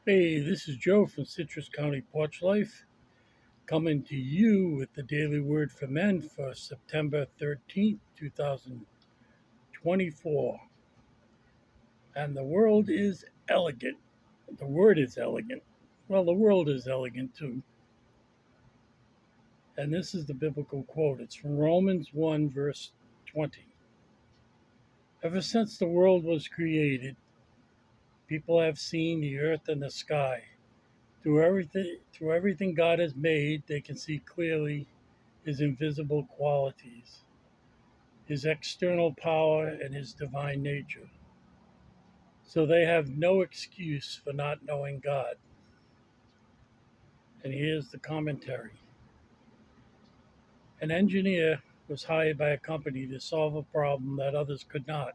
Hey, this is Joe from Citrus County Porch Life, coming to you with the Daily Word for Men for September 13th, 2024. And the world is elegant. The word is elegant. Well, the world is elegant too. And this is the biblical quote. It's from Romans 1, verse 20. Ever since the world was created, people have seen the earth and the sky. Through everything God has made, they can see clearly his invisible qualities, his external power, and his divine nature. So they have no excuse for not knowing God. And here's the commentary. An engineer was hired by a company to solve a problem that others could not.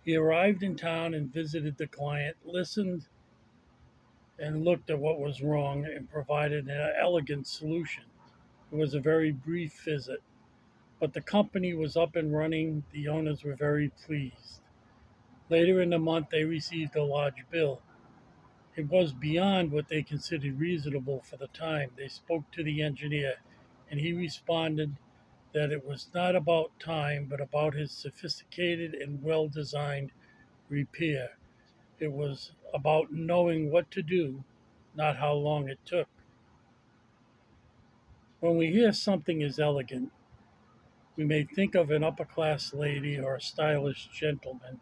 He arrived in town and visited the client, listened and looked at what was wrong, and provided an elegant solution. It was a very brief visit, but the company was up and running. The owners were very pleased. Later in the month, they received a large bill. It was beyond what they considered reasonable for the time. They spoke to the engineer, and he responded that it was not about time, but about his sophisticated and well designed repair. It was about knowing what to do, not how long it took. When we hear something is elegant, we may think of an upper class lady or a stylish gentleman.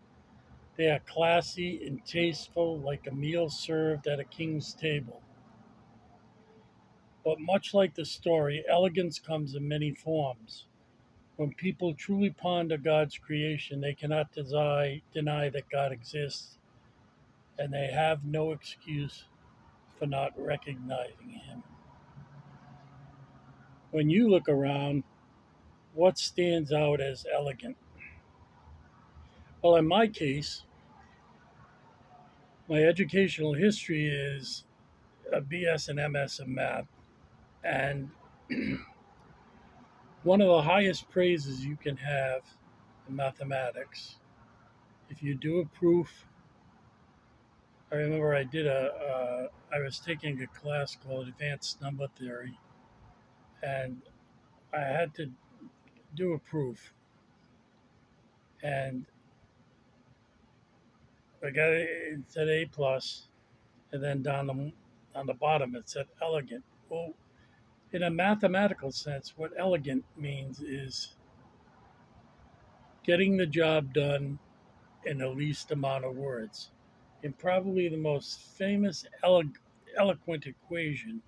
They are classy and tasteful, like a meal served at a king's table. But much like the story, elegance comes in many forms. When people truly ponder God's creation, they cannot deny that God exists, and they have no excuse for not recognizing Him. When you look around, what stands out as elegant? Well, in my case, my educational history is a BS and MS in math. And one of the highest praises you can have in mathematics, if you do a proof, I remember I was taking a class called Advanced Number Theory, and I had to do a proof, and I got it said A plus, and then on the bottom it said elegant. Well, in a mathematical sense, what elegant means is getting the job done in the least amount of words. And probably the most famous eloquent equation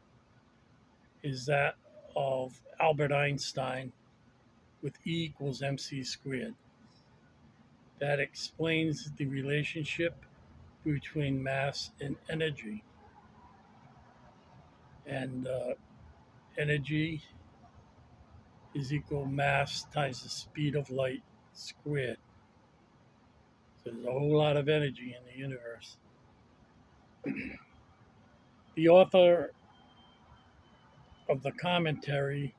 is that of Albert Einstein with E equals mc squared. That explains the relationship between mass and energy. And energy is equal mass times the speed of light squared. So there's a whole lot of energy in the universe. The author of the commentary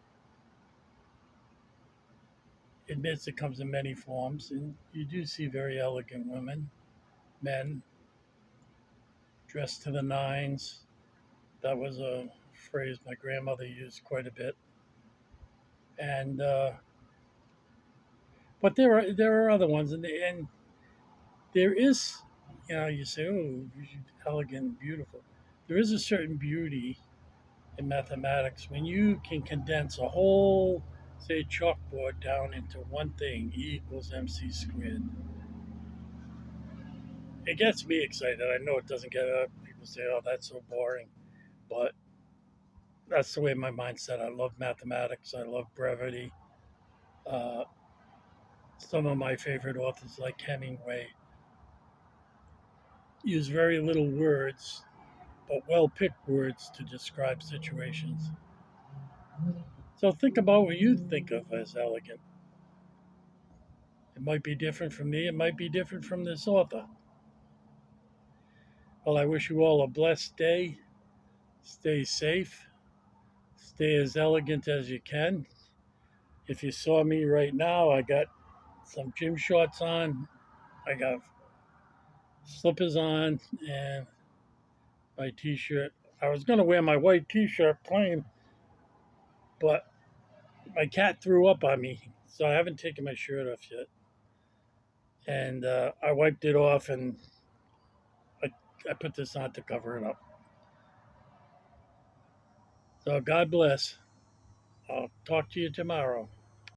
admits it comes in many forms, and you do see very elegant women, men dressed to the nines. That was a phrase my grandmother used quite a bit. And but there are other ones, and there is, you say, oh, elegant, beautiful. There is a certain beauty in mathematics when you can condense a whole, say, chalkboard down into one thing, E equals mc squared. It gets me excited. I know it doesn't get people say, "Oh, that's so boring," but that's the way my mindset. I love mathematics. I love brevity. Uh, some of my favorite authors, like Hemingway, use very little words, but well-picked words to describe situations. So think about what you think of as elegant. It might be different from me. It might be different from this author. Well, I wish you all a blessed day. Stay safe. Stay as elegant as you can. If you saw me right now, I got some gym shorts on. I got slippers on, and my t-shirt. I was going to wear my white t-shirt plain, but my cat threw up on me, so I haven't taken my shirt off yet. And I wiped it off, and I, I put this on to cover it up. So God bless. I'll talk to you tomorrow.